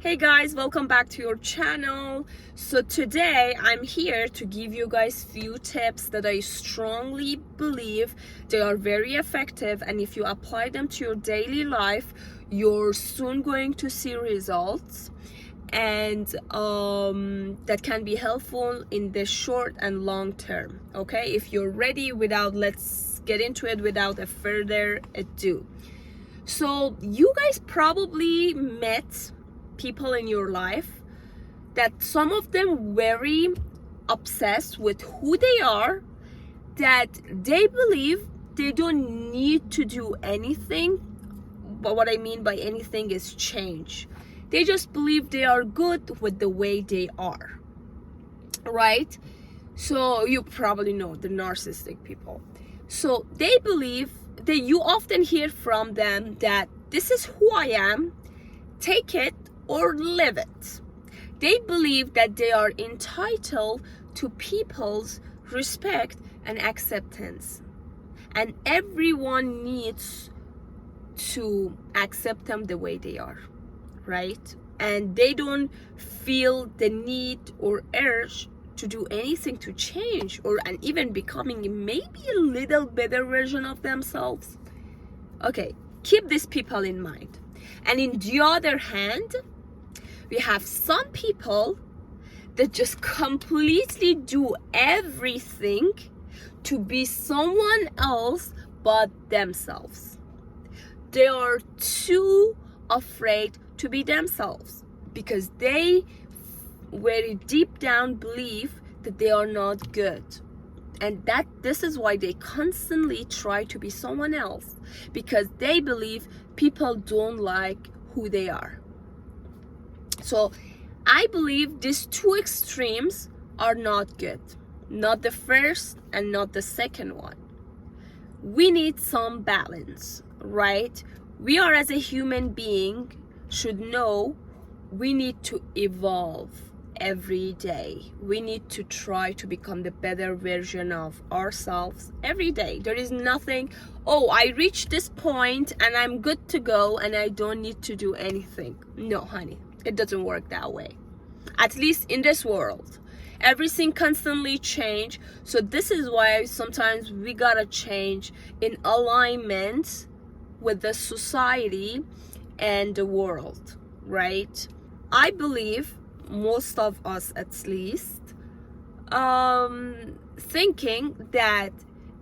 Hey guys, welcome back to your channel. So today I'm here to give you guys few tips that I strongly believe they are very effective, and if you apply them to your daily life, you're soon going to see results, and that can be helpful in the short and long term. Okay, if you're ready, let's get into it without a further ado. So you guys probably met people in your life that some of them very obsessed with who they are, that they believe they don't need to do anything. But what I mean by anything is change. They just believe they are good with the way they are, right? So you probably know the narcissistic people. So they believe that you often hear from them that this is who I am, take it or live it. They believe that they are entitled to people's respect and acceptance, and everyone needs to accept them the way they are, right? And they don't feel the need or urge to do anything to change and even becoming maybe a little better version of themselves. Okay, keep these people in mind. And in the other hand, we have some people that just completely do everything to be someone else but themselves. They are too afraid to be themselves because they very deep down believe that they are not good. And this is why they constantly try to be someone else, because they believe people don't like who they are. So I believe these two extremes are not good. Not the first and not the second one. We need some balance, right? We are, as a human being, should know we need to evolve every day. We need to try to become the better version of ourselves every day. There is nothing, oh, I reached this point and I'm good to go and I don't need to do anything. No, honey, it doesn't work that way. At least in this world, everything constantly change. So this is why sometimes we gotta change in alignment with the society and the world, right? I believe most of us, at least, thinking that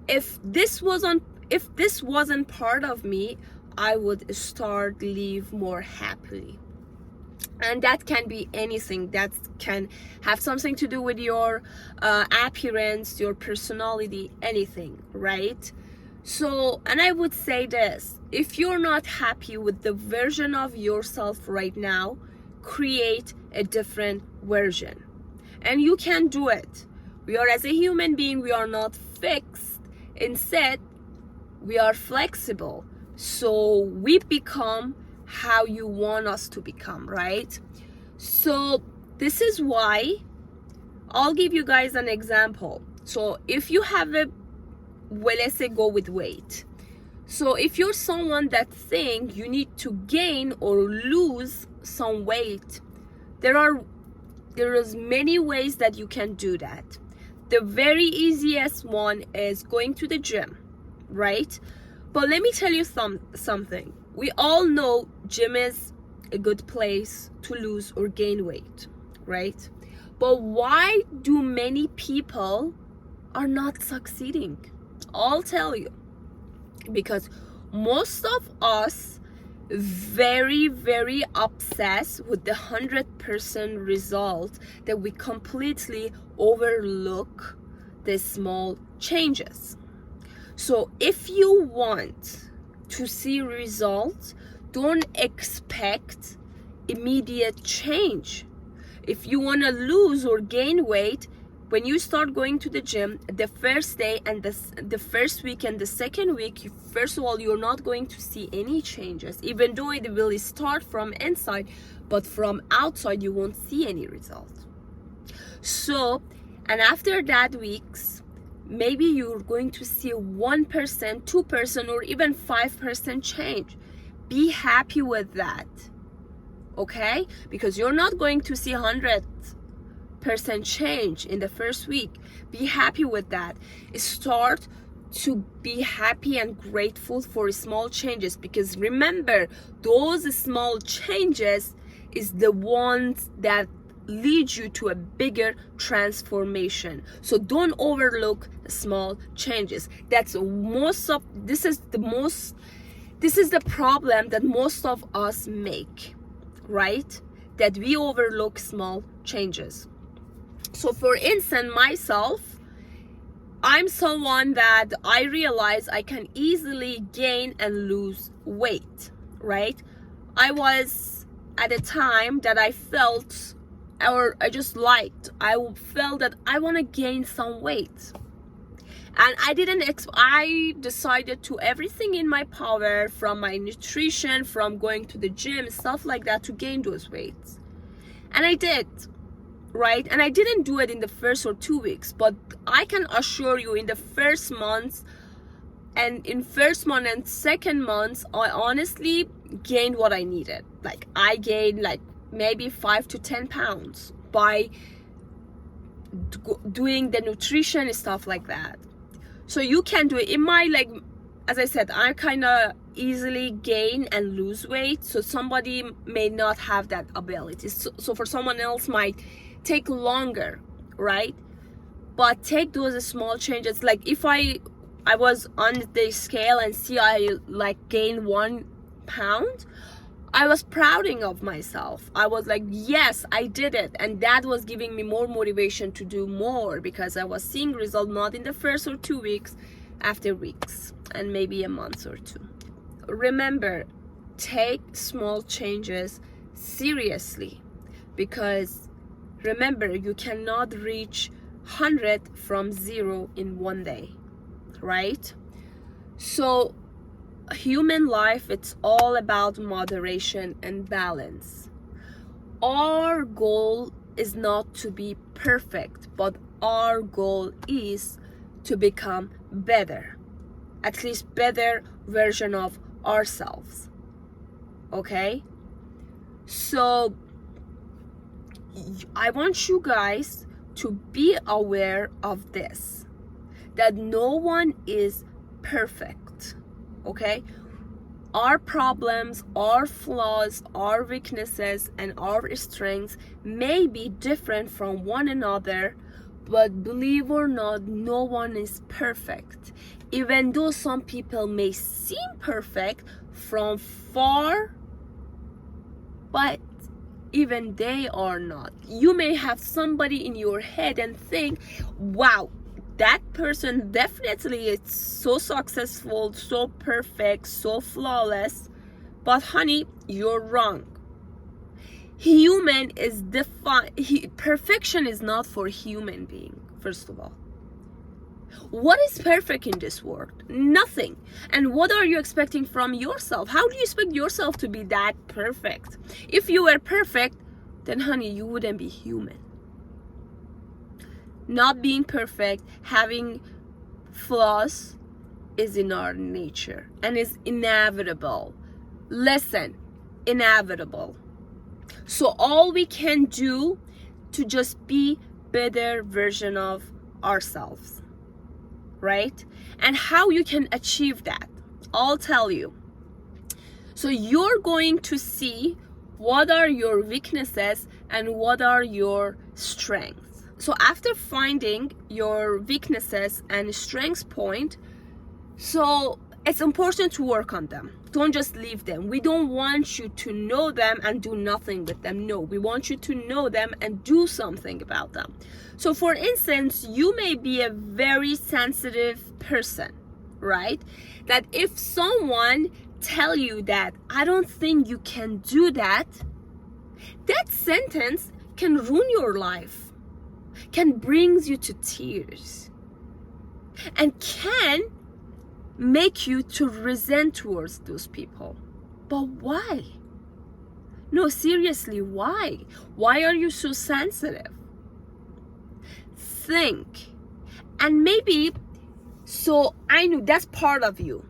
if this wasn't part of me, I would start live more happily. And that can be anything. That can have something to do with your appearance, your personality, anything, right? So, and I would say this: if you're not happy with the version of yourself right now, create a different version. And you can do it. We are, as a human being, we are not fixed. Instead, we are flexible. So we become how you want us to become, right? So this is why I'll give you guys an example. So if you have let's say go with weight. So if you're someone that think you need to gain or lose some weight, there is many ways that you can do that. The very easiest one is going to the gym, right? But let me tell you something. We all know gym is a good place to lose or gain weight, right? But why do many people are not succeeding? I'll tell you. Because most of us very, very obsessed with the 100% result that we completely overlook the small changes. So if you want to see results, don't expect immediate change. If you want to lose or gain weight, when you start going to the gym, the first day and the first week and the second week, first of all, you're not going to see any changes, even though it will start from inside, but from outside, you won't see any result. So, and after that weeks, maybe you're going to see 1%, 2%, or even 5% change. Be happy with that. okay? Because you're not going to see 100% change in the first week. Be happy with that. Start to be happy and grateful for small changes, because remember, those small changes is the ones that lead you to a bigger transformation. So don't overlook the small changes. This is the problem that most of us make, right? That we overlook small changes. So for instance, myself, I'm someone that I realize I can easily gain and lose weight, right? I was at a time that I felt, or I felt that I want to gain some weight. And I decided to everything in my power, from my nutrition, from going to the gym, stuff like that, to gain those weights. And I did, right? And I didn't do it in the first or 2 weeks, but I can assure you in the first month and second month, I honestly gained what I needed. Like I gained like maybe 5 to 10 pounds by doing the nutrition stuff like that. So you can do it. As I said, I kind of easily gain and lose weight. So somebody may not have that ability. So for someone else might take longer, right? But take those small changes. Like if I was on the scale and see I like gained 1 pound, I was proud of myself. I was like, yes, I did it. And that was giving me more motivation to do more, because I was seeing results not in the first or 2 weeks, after weeks and maybe a month or 2. Remember, take small changes seriously, because remember, you cannot reach 100 from 0 in 1 day, right? So human life, it's all about moderation and balance. Our goal is not to be perfect, but our goal is to become better, at least better version of ourselves, okay? So I want you guys to be aware of this, that no one is perfect, okay? Our problems, our flaws, our weaknesses, and our strengths may be different from one another, but believe or not, no one is perfect. Even though some people may seem perfect from far, but even they are not. You may have somebody in your head and think, wow, that person definitely is so successful, so perfect, so flawless. But honey, you're wrong. Human is perfection is not for human being, first of all. What is perfect in this world? Nothing. And what are you expecting from yourself? How do you expect yourself to be that perfect? If you were perfect, then honey, you wouldn't be human. Not being perfect, having flaws, is in our nature and is inevitable. Listen, inevitable. So all we can do to just be better version of ourselves, right? And how you can achieve that, I'll tell you. So you're going to see what are your weaknesses and what are your strengths. So after finding your weaknesses and strengths point, so it's important to work on them. Don't just leave them. We don't want you to know them and do nothing with them. No, we want you to know them and do something about them. So for instance, you may be a very sensitive person, right? That if someone tell you that, I don't think you can do that, that sentence can ruin your life, can bring you to tears, and can make you to resent towards those people. But why? No, seriously, why? Why are you so sensitive? Think. And maybe, so I know that's part of you.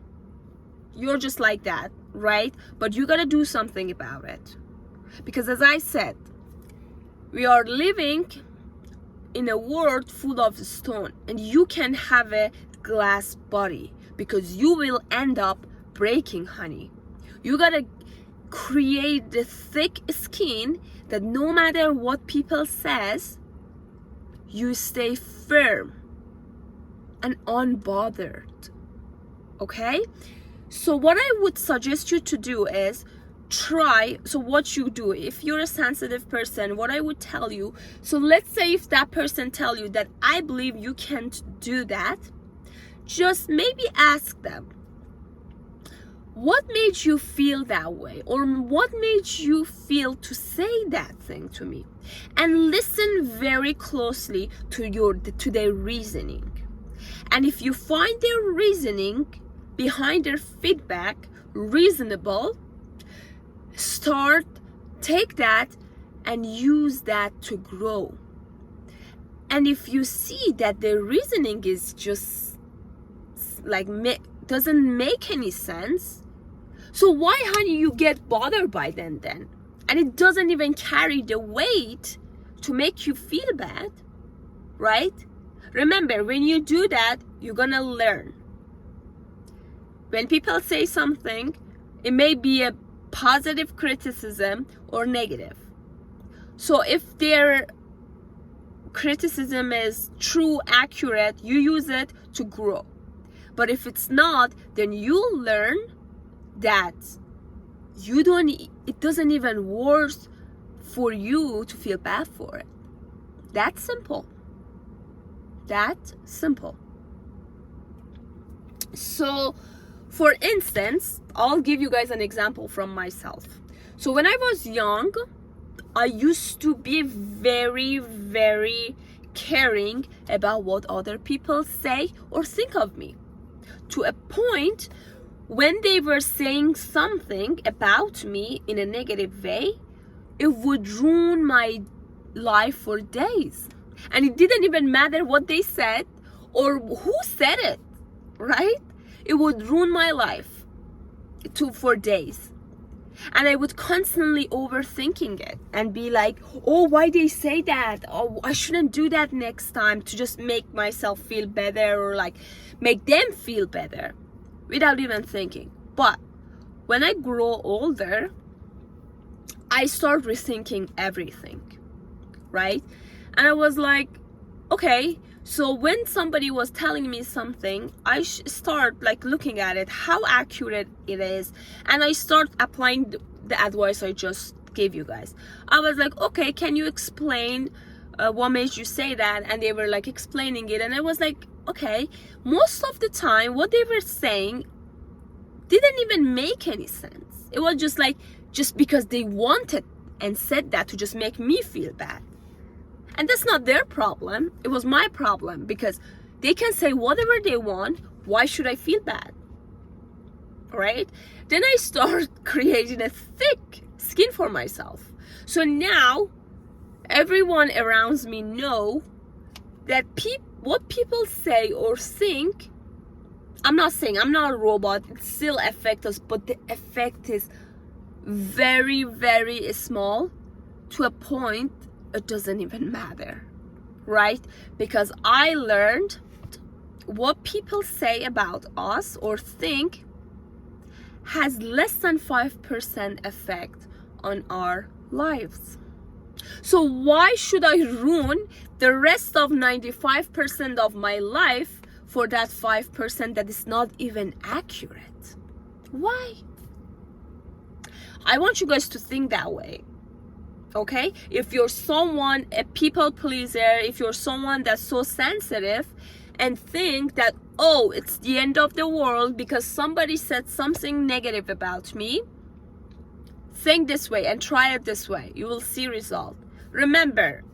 You're just like that, right? But you gotta do something about it. Because as I said, we are living in a world full of stone, and you can have a glass body because you will end up breaking, honey. You gotta create the thick skin that no matter what people says, you stay firm and unbothered. Okay? So what I would suggest you to do is so what you do, if you're a sensitive person, what I would tell you, so let's say if that person tell you that I believe you can't do that, just maybe ask them, what made you feel that way? Or what made you feel to say that thing to me? And listen very closely to their reasoning. And if you find their reasoning behind their feedback reasonable, take that and use that to grow. And if you see that their reasoning is just like doesn't make any sense, so why, honey, you get bothered by them then? And it doesn't even carry the weight to make you feel bad, right? Remember, when you do that, you're gonna learn. When people say something, it may be a positive criticism or negative. So if their criticism is true, accurate, you use it to grow. But if it's not, then you'll learn that it doesn't even worth for you to feel bad for it. That's simple. That's simple. So, for instance, I'll give you guys an example from myself. So when I was young, I used to be very, very caring about what other people say or think of me. To a point, when they were saying something about me in a negative way, it would ruin my life for days. And it didn't even matter what they said or who said it, right? It would ruin my life for days. And I would constantly overthinking it and be like, oh, why they say that? Oh, I shouldn't do that next time, to just make myself feel better or like make them feel better without even thinking. But when I grow older, I start rethinking everything, right? And I was like, okay, so when somebody was telling me something, I start like looking at it, how accurate it is, and I start applying the advice I just gave you guys. I was like, okay, can you explain what made you say that? And they were like explaining it, and I was like, okay, most of the time what they were saying didn't even make any sense. It was just because they wanted and said that to just make me feel bad. And that's not their problem. It was my problem, because they can say whatever they want. Why should I feel bad? Right? Then I start creating a thick skin for myself. So now everyone around me know that what people say or think, I'm not saying I'm not a robot, it still affects us, but the effect is very, very small, to a point it doesn't even matter, right? Because I learned what people say about us or think has less than 5% effect on our lives. So why should I ruin the rest of 95% of my life for that 5% that is not even accurate? Why? I want you guys to think that way. Okay, if you're someone, a people pleaser, if you're someone that's so sensitive and think that, oh, it's the end of the world because somebody said something negative about me, think this way and try it this way. You will see result. Remember,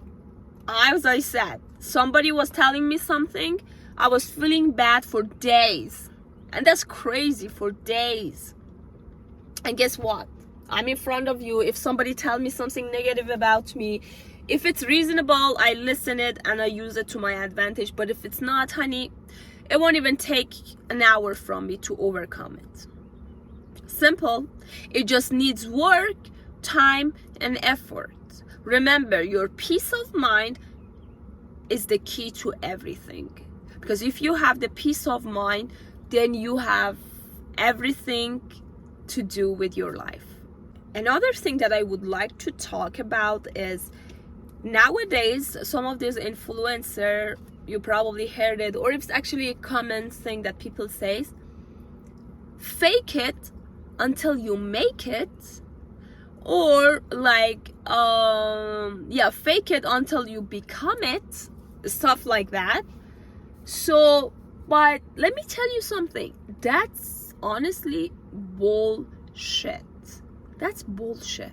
as I said, somebody was telling me something, I was feeling bad for days. And that's crazy, for days. And guess what? I'm in front of you. If somebody tells me something negative about me, if it's reasonable, I listen it and I use it to my advantage. But if it's not, honey, it won't even take an hour from me to overcome it. Simple. It just needs work, time, and effort. Remember, your peace of mind is the key to everything. Because if you have the peace of mind, then you have everything to do with your life. Another thing that I would like to talk about is nowadays, some of these influencers, you probably heard it, or it's actually a common thing that people say, fake it until you make it, or like fake it until you become it, stuff like that. So, but let me tell you something, that's honestly bullshit. That's bullshit.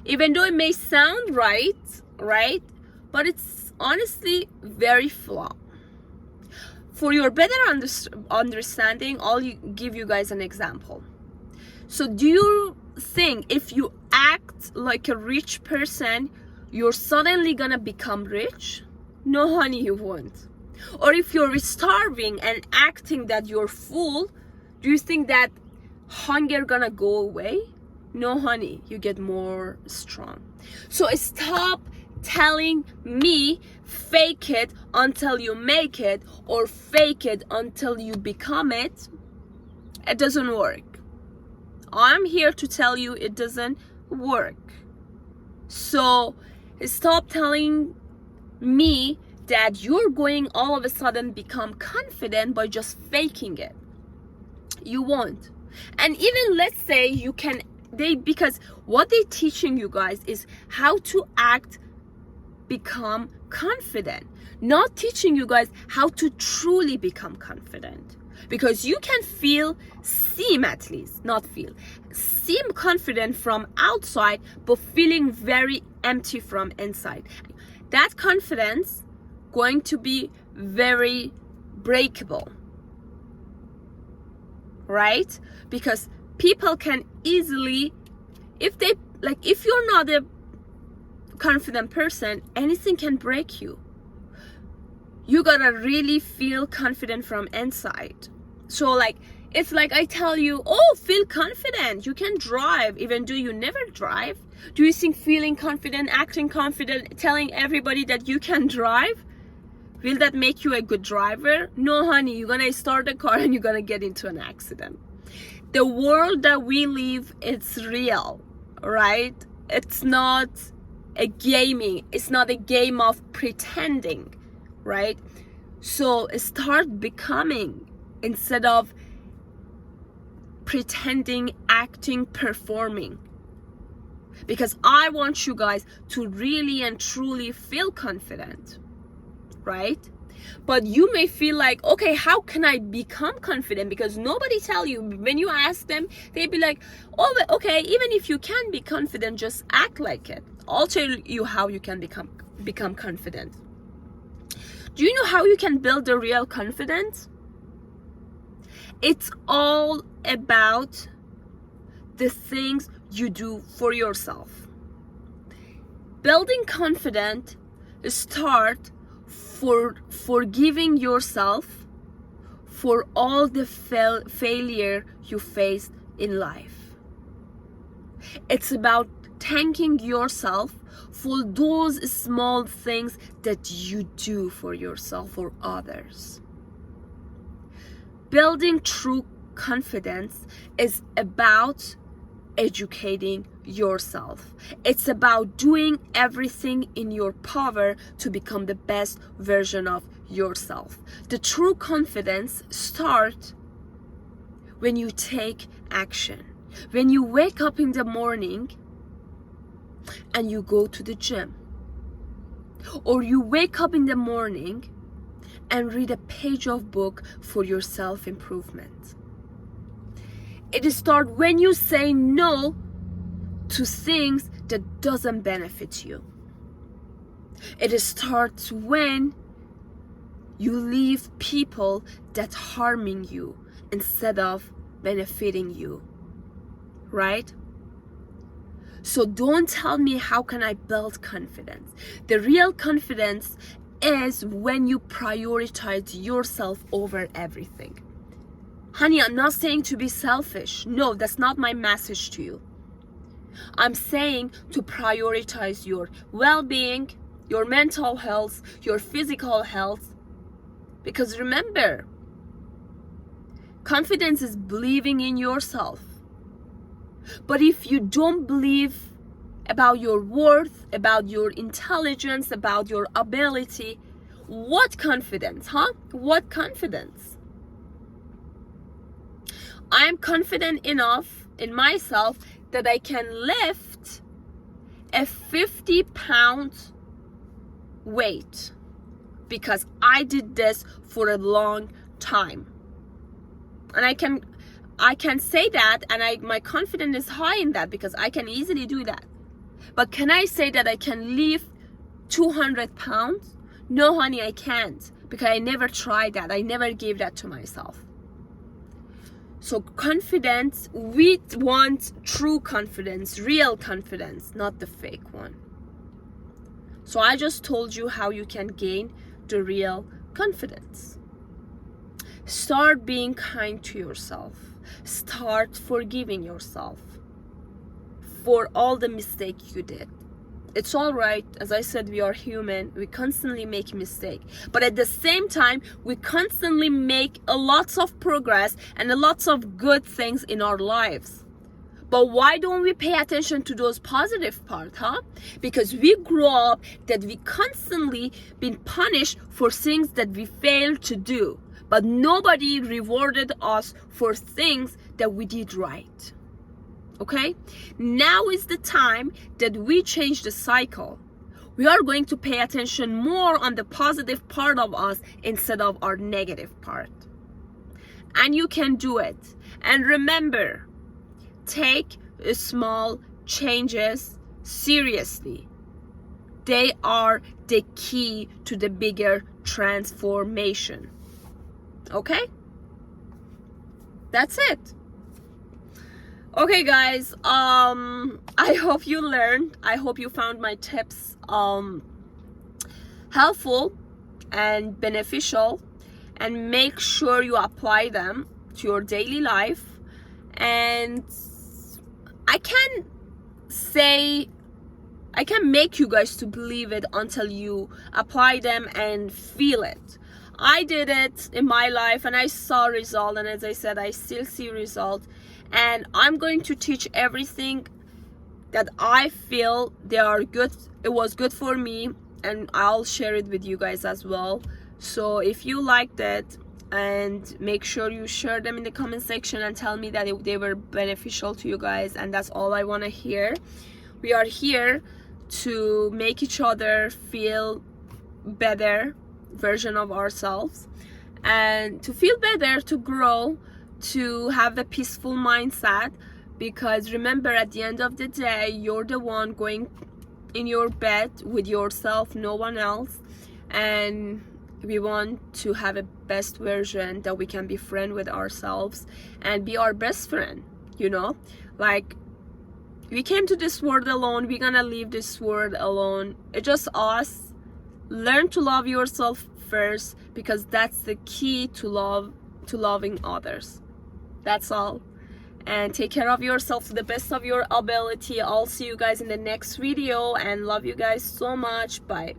Even though it may sound right, but it's honestly very flawed. For your better understanding, I'll give you guys an example. So do you think if you act like a rich person, you're suddenly gonna become rich? No, honey, you won't. Or if you're starving and acting that you're full, do you think that hunger gonna go away? No, honey, you get more strong. So stop telling me fake it until you make it, or fake it until you become it. It doesn't work. I'm here to tell you it doesn't work. So stop telling me that you're going all of a sudden become confident by just faking it. You won't. And even let's say you can, because what they're teaching you guys is how to act, become confident, not teaching you guys how to truly become confident. Because you can seem confident from outside, but feeling very empty from inside. That confidence going to be very breakable, right? Because people can easily, if you're not a confident person, anything can break you. You gotta really feel confident from inside. So it's like I tell you, oh, feel confident, you can drive, even though you never drive. Do you think feeling confident, acting confident, telling everybody that you can drive, will that make you a good driver? No, honey, you're gonna start the car and you're gonna get into an accident. The world that we live, it's real, right? It's not a gaming. It's not a game of pretending, right? So start becoming instead of pretending, acting, performing. Because I want you guys to really and truly feel confident, right? But you may feel like, okay, how can I become confident? Because nobody tell you. When you ask them, they be like, oh, okay, even if you can be confident, just act like it. I'll tell you how you can become confident. Do you know how you can build a real confidence? It's all about the things you do for yourself. Building confidence start for forgiving yourself for all the failure you faced in life. It's about thanking yourself for those small things that you do for yourself or others. Building true confidence is about educating yourself. It's about doing everything in your power to become the best version of yourself. The true confidence starts when you take action. When you wake up in the morning and you go to the gym, or you wake up in the morning and read a page of book for your self-improvement. It starts when you say no to things that doesn't benefit you. It starts when you leave people that harming you instead of benefiting you, right? So don't tell me how can I build confidence. The real confidence is when you prioritize yourself over everything. Honey, I'm not saying to be selfish. No, that's not my message to you. I'm saying to prioritize your well-being, your mental health, your physical health. Because remember, confidence is believing in yourself. But if you don't believe about your worth, about your intelligence, about your ability, what confidence, huh? What confidence? I'm confident enough in myself that I can lift a 50-pound weight because I did this for a long time. And I can say that, and my confidence is high in that because I can easily do that. But can I say that I can lift 200 pounds? No, honey, I can't, because I never tried that. I never gave that to myself. So confidence, we want true confidence, real confidence, not the fake one. So I just told you how you can gain the real confidence. Start being kind to yourself. Start forgiving yourself for all the mistakes you did. It's all right. As I said, we are human. We constantly make mistakes. But at the same time, we constantly make a lots of progress and a lots of good things in our lives. But why don't we pay attention to those positive parts, huh? Because we grow up that we constantly been punished for things that we failed to do. But nobody rewarded us for things that we did right. Okay? Now is the time that we change the cycle. We are going to pay attention more on the positive part of us instead of our negative part. And you can do it. And remember, take small changes seriously. They are the key to the bigger transformation. Okay? That's it. Okay, guys, I hope you learned. I hope you found my tips helpful and beneficial, and make sure you apply them to your daily life. And I can make you guys to believe it until you apply them and feel it. I did it in my life and I saw result, and as I said, I still see result. And I'm going to teach everything that I feel they are good. It was good for me, and I'll share it with you guys as well. So if you liked it, and make sure you share them in the comment section and tell me that they were beneficial to you guys. And that's all I want to hear. We are here to make each other feel better version of ourselves, and to feel better, to grow, to have a peaceful mindset. Because remember, at the end of the day, you're the one going in your bed with yourself, no one else. And we want to have a best version that we can be friend with ourselves and be our best friend, you know? Like, we came to this world alone, we're gonna leave this world alone. It's just us. Learn to love yourself first, because that's the key to loving others. That's all. And take care of yourself to the best of your ability. I'll see you guys in the next video, and love you guys so much. Bye.